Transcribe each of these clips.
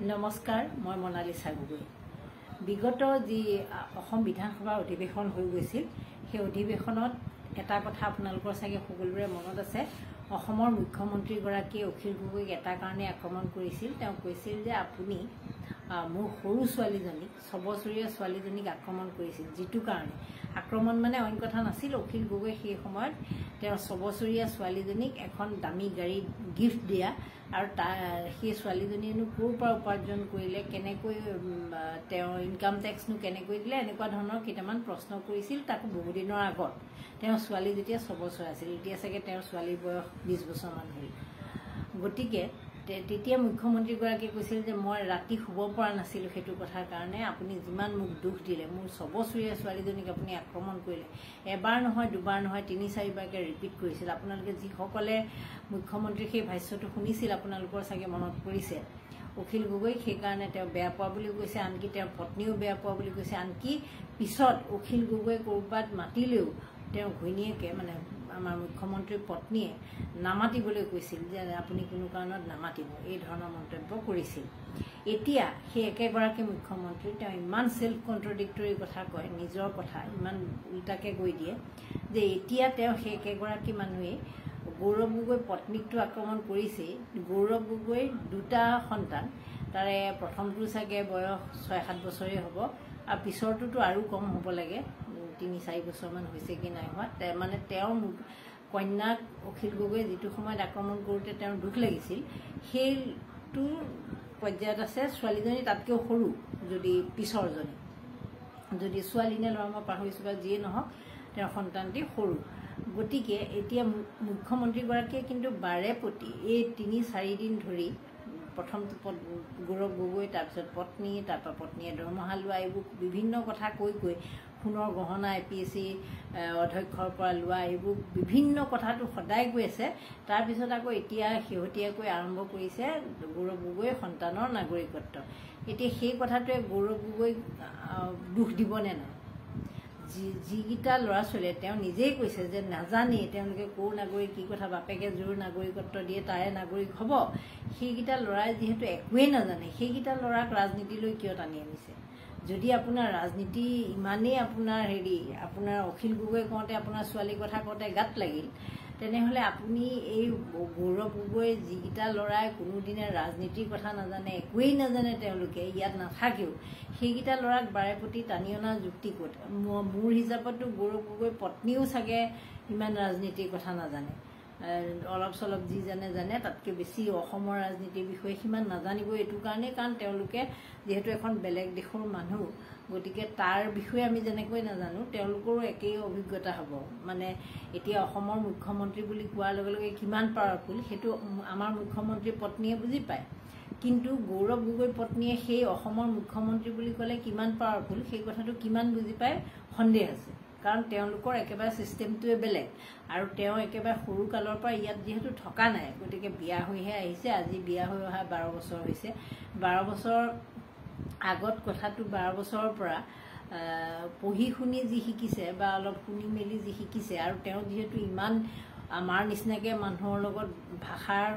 নমস্কাৰ, মই মনালিছা গগৈ। বিগত যি অসম বিধানসভাৰ অধিৱেশন হৈ গৈছিল, সেই অধিৱেশনত এটা কথা আপোনালোকৰ চাগে সকলোৰে মনত আছে। অসমৰ মুখ্যমন্ত্ৰীগৰাকীয়ে অখিল গগৈক এটা কাৰণে আক্ৰমণ কৰিছিল। তেওঁ কৈছিল যে আপুনি মোৰ সৰু ছোৱালীজনীক, 6 বছৰীয়া ছোৱালীজনীক আক্ৰমণ কৰিছিল, যিটো কাৰণে আক্ৰমণ মানে অইন কথা নাছিল। অখিল গগৈ সেই সময়ত তেওঁৰ 6 বছৰীয়া ছোৱালীজনীক এখন দামী গাড়ী গিফ্ট দিয়া আৰু সেই ছোৱালীজনীয়েনো ক'ৰ পৰা উপাৰ্জন কৰিলে, কেনেকৈ তেওঁ ইনকাম টেক্সনো কেনেকৈ দিলে, এনেকুৱা ধৰণৰ কেইটামান প্ৰশ্ন কৰিছিল। তাকো বহুদিনৰ আগত তেওঁৰ ছোৱালী যেতিয়া 6 বছৰ আছিল, এতিয়া চাগে তেওঁৰ ছোৱালীৰ বয়স 20 বছৰমান হ'ল। গতিকে তেতিয়া মুখ্যমন্ত্ৰীগৰাকীয়ে কৈছিল যে মই ৰাতি শুব পৰা নাছিলোঁ সেইটো কথাৰ কাৰণে, আপুনি যিমান মোক দুখ দিলে, মোৰ 6 বছৰীয়া ছোৱালীজনীক আপুনি আক্ৰমণ কৰিলে। এবাৰ নহয়, দুবাৰ নহয়, 3-4বাৰকৈ ৰিপিট কৰিছিল। আপোনালোকে যিসকলে মুখ্যমন্ত্ৰীৰ সেই ভাষ্যটো শুনিছিল, আপোনালোকৰ চাগে মনত পৰিছে। অখিল গগৈক সেইকাৰণে তেওঁ বেয়া পোৱা বুলিও কৈছে, আনকি তেওঁৰ পত্নীও বেয়া পোৱা বুলি কৈছে। আনকি পিছত অখিল গগৈ ক'ৰবাত মাতিলেও তেওঁ ঘৈণীয়েকে, মানে আমাৰ মুখ্যমন্ত্ৰীৰ পত্নীয়ে নামাতিবলৈ কৈছিল যে আপুনি কোনো কাৰণত নামাতিব, এই ধৰণৰ মন্তব্য কৰিছিল। এতিয়া সেই একেগৰাকী মুখ্যমন্ত্ৰী তেওঁ ইমান সেল্ফ কণ্ট্ৰডিক্টৰী কথা কয়, নিজৰ কথা ইমান উল্টাকৈ কৈ দিয়ে যে এতিয়া তেওঁ সেই একেগৰাকী মানুহেই গৌৰৱ গগৈ পত্নীকটো আক্ৰমণ কৰিছেই। গৌৰৱ গগৈৰ 2টা সন্তান, তাৰে প্ৰথমটো চাগে বয়স 6-7 বছৰেই হ'ব আৰু পিছৰটোতো আৰু কম হ'ব লাগে, 3-4 বছৰমান হৈছে কি নাই হোৱা। মানে তেওঁৰ কন্যাক অখিল গগৈয়ে যিটো সময়ত আক্ৰমণ কৰোঁতে তেওঁৰ দুখ লাগিছিল, সেইটো পৰ্যায়ত আছে। ছোৱালীজনী তাতকৈও সৰু, যদি পিছৰজনী, যদি ছোৱালী নে ল'ৰা মই পাহৰিছোঁ বা যিয়ে নহওক, তেওঁৰ সন্তানটি সৰু। গতিকে এতিয়া মুখ্যমন্ত্ৰীগৰাকীয়ে কিন্তু বাৰে প্ৰতি এই 3-4 দিন ধৰি, প্ৰথমটো গৌৰৱ গগৈ, তাৰপিছত পত্নী, তাৰপৰা পত্নীয়ে দৰমহা লোৱা, এইবোৰ বিভিন্ন কথা কৈ সোণৰ গহনা APSC অধ্যক্ষৰ পৰা লোৱা, এইবোৰ বিভিন্ন কথাটো সদায় কৈ আছে। তাৰপিছত আকৌ এতিয়া শেহতীয়াকৈ আৰম্ভ কৰিছে গৌৰৱ গগৈৰ সন্তানৰ নাগৰিকত্ব। এতিয়া সেই কথাটোৱে গৌৰৱ গগৈক দুখ দিবনে নাই? যিকেইটা ল'ৰা ছোৱালীয়ে, তেওঁ নিজেই কৈছে যে নাজানেই তেওঁলোকে ক'ৰ নাগৰিক, কি কথা, বাপেকে যোৰ নাগৰিকত্ব দিয়ে তাৰে নাগৰিক হ'ব। সেইকেইটা ল'ৰাই যিহেতু একোৱেই নাজানে, সেইকেইটা ল'ৰাক ৰাজনীতিলৈ কিয় টানি আনিছে? যদি আপোনাৰ ৰাজনীতি ইমানেই আপোনাৰ অখিল গগৈ কওঁতে, আপোনাৰ ছোৱালীৰ কথা কওঁতে গাত লাগিল, তেনেহ'লে আপুনি এই গৌৰৱ গগৈ যিকেইটা ল'ৰাই কোনোদিনে ৰাজনীতিৰ কথা নাজানে, একোৱেই নাজানে, তেওঁলোকে ইয়াত নাথাকেও, সেইকেইটা ল'ৰাক বাৰে প্ৰতি টানি অনা যুক্তি ক'ত? মোৰ হিচাপতো গৌৰৱ গগৈ পত্নীও চাগে ইমান ৰাজনীতিৰ কথা নাজানে। অলপ চলপ যি জানে, তাতকৈ বেছি অসমৰ ৰাজনীতিৰ বিষয়ে সিমান নাজানিব। এইটো কাৰণেই, কাৰণ তেওঁলোকে যিহেতু এখন বেলেগ দেশৰ মানুহ, গতিকে তাৰ বিষয়ে আমি যেনেকৈ নাজানো, তেওঁলোকৰো একেই অভিজ্ঞতা হ'ব। মানে এতিয়া অসমৰ মুখ্যমন্ত্ৰী বুলি কোৱাৰ লগে লগে কিমান পাৱাৰফুল সেইটো আমাৰ মুখ্যমন্ত্ৰীৰ পত্নীয়ে বুজি পায়। কিন্তু গৌৰৱ গগৈৰ পত্নীয়ে সেই অসমৰ মুখ্যমন্ত্ৰী বুলি ক'লে কিমান পাৱাৰফুল সেই কথাটো কিমান বুজি পায় সন্দেহ আছে। কাৰণ তেওঁলোকৰ একেবাৰে ছিষ্টেমটোৱে বেলেগ, আৰু তেওঁ একেবাৰে সৰু কালৰ পৰা ইয়াত যিহেতু থকা নাই, গতিকে বিয়া হৈহে আহিছে। আজি বিয়া হৈ অহা 12 বছৰ হৈছে। 12 বছৰ আগত কথাটো 12 বছৰৰ পৰা পঢ়ি শুনি যি শিকিছে বা অলপ শুনি মেলি যি শিকিছে, আৰু তেওঁ যিহেতু ইমান আমাৰ নিচিনাকৈ মানুহৰ লগত ভাষাৰ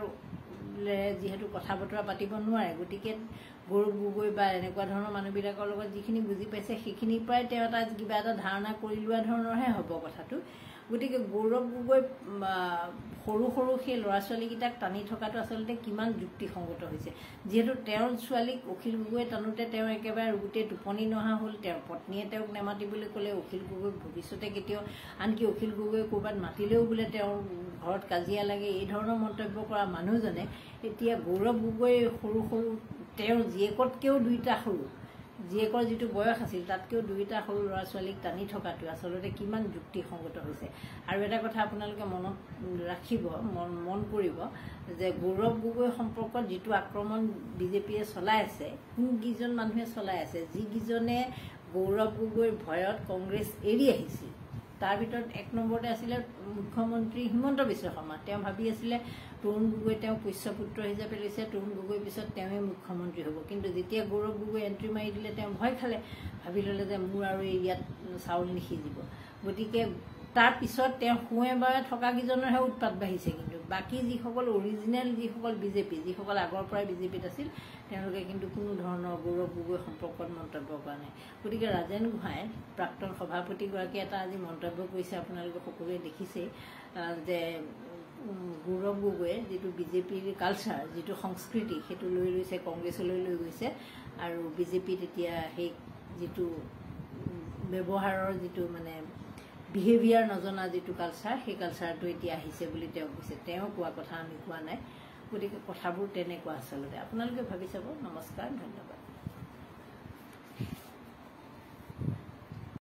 যিহেতু কথা বতৰা পাতিব নোৱাৰে, গতিকে গৌৰৱ গগৈ বা এনেকুৱা ধৰণৰ মানুহবিলাকৰ লগত যিখিনি বুজি পাইছে, সেইখিনিৰ পৰাই তেওঁ কিবা এটা ধাৰণা কৰি লোৱা ধৰণৰহে হ'ব কথাটো। গতিকে গৌৰৱ গগৈ সৰু সেই ল'ৰা ছোৱালীকেইটাক টানি থকাটো আচলতে কিমান যুক্তিসংগত হৈছে। যিহেতু তেওঁৰ ছোৱালীক অখিল গগৈয়ে টানোতে তেওঁ একেবাৰে গোটেই টোপনি নহা হ'ল। তেওঁৰ পত্নীয়ে তেওঁক নেমাতিবলৈ ক'লে। অখিল গগৈক ভৱিষ্যতে কেতিয়াও, আনকি অখিল গগৈ ক'ৰবাত মাতিলেও বোলে তেওঁৰ ঘৰত কাজিয়া লাগে, এই ধৰণৰ মন্তব্য কৰা মানুহজনে এতিয়া গৌৰৱ গগৈ সৰু তেওঁৰ জীয়েকতকৈও 2টা সৰু, জীয়েকৰ যিটো বয়স আছিল তাতকৈও 2টা সৰু ল'ৰা ছোৱালীক টানি থকাটো আচলতে কিমান যুক্তিসংগত হৈছে। আৰু এটা কথা আপোনালোকে মনত ৰাখিব, মন কৰিব যে গৌৰৱ গগৈ সম্পৰ্কত যিটো আক্ৰমণ বিজেপিয়ে চলাই আছে, কোনকেইজন মানুহে চলাই আছে, যিকেইজনে গৌৰৱ গগৈৰ ভয়ত কংগ্ৰেছ এৰি আহিছিল, তাৰ ভিতৰত 1 নম্বৰতে আছিলে মুখ্যমন্ত্ৰী হিমন্ত বিশ্ব শৰ্মা। তেওঁ ভাবি আছিলে তৰুণ গগৈ তেওঁ পোষ্যপুত্ৰ হিচাপে লৈছে, তৰুণ গগৈৰ পিছত তেওঁৱে মুখ্যমন্ত্ৰী হ'ব। কিন্তু যেতিয়া গৌৰৱ গগৈ এণ্ট্ৰি মাৰি দিলে, তেওঁ ভয় খালে, ভাবি ল'লে যে মোৰ আৰু ইয়াত চাউল নিসিজিব। গতিকে তাৰ পিছত তেওঁ সোঁৱে বাৱে থকা কেইজনৰহে উৎপাত বাঢ়িছে। কিন্তু বাকী যিসকল অৰিজিনেল যিসকল বিজেপি যিসকল আগৰ পৰাই বিজেপিত আছিল তেওঁলোকে কিন্তু কোনো ধৰণৰ গৌৰৱ গগৈ সম্পৰ্কত মন্তব্য কৰা নাই। গতিকে ৰাজেন গোহাঁই প্ৰাক্তন সভাপতিগৰাকীয়ে এটা আজি মন্তব্য কৰিছে, আপোনালোকে সকলোৱে দেখিছেই যে গৌৰৱ গগৈয়ে যিটো বিজেপিৰ কালচাৰ যিটো সংস্কৃতি সেইটো লৈ লৈছে, কংগ্ৰেছলৈ লৈ গৈছে আৰু বিজেপিত এতিয়া সেই যিটো ব্যৱহাৰৰ যিটো মানে বিহেভিয়াৰ নজনা যিটো কালচাৰ সেই কালচাৰটো এতিয়া আহিছে বুলি তেওঁ কৈছে। তেওঁ কোৱা কথা আমি কোৱা নাই। গতিকে কথাবোৰ তেনেকুৱা আচলতে আপোনালোকে ভাবি চাব। নমস্কাৰ, ধন্যবাদ।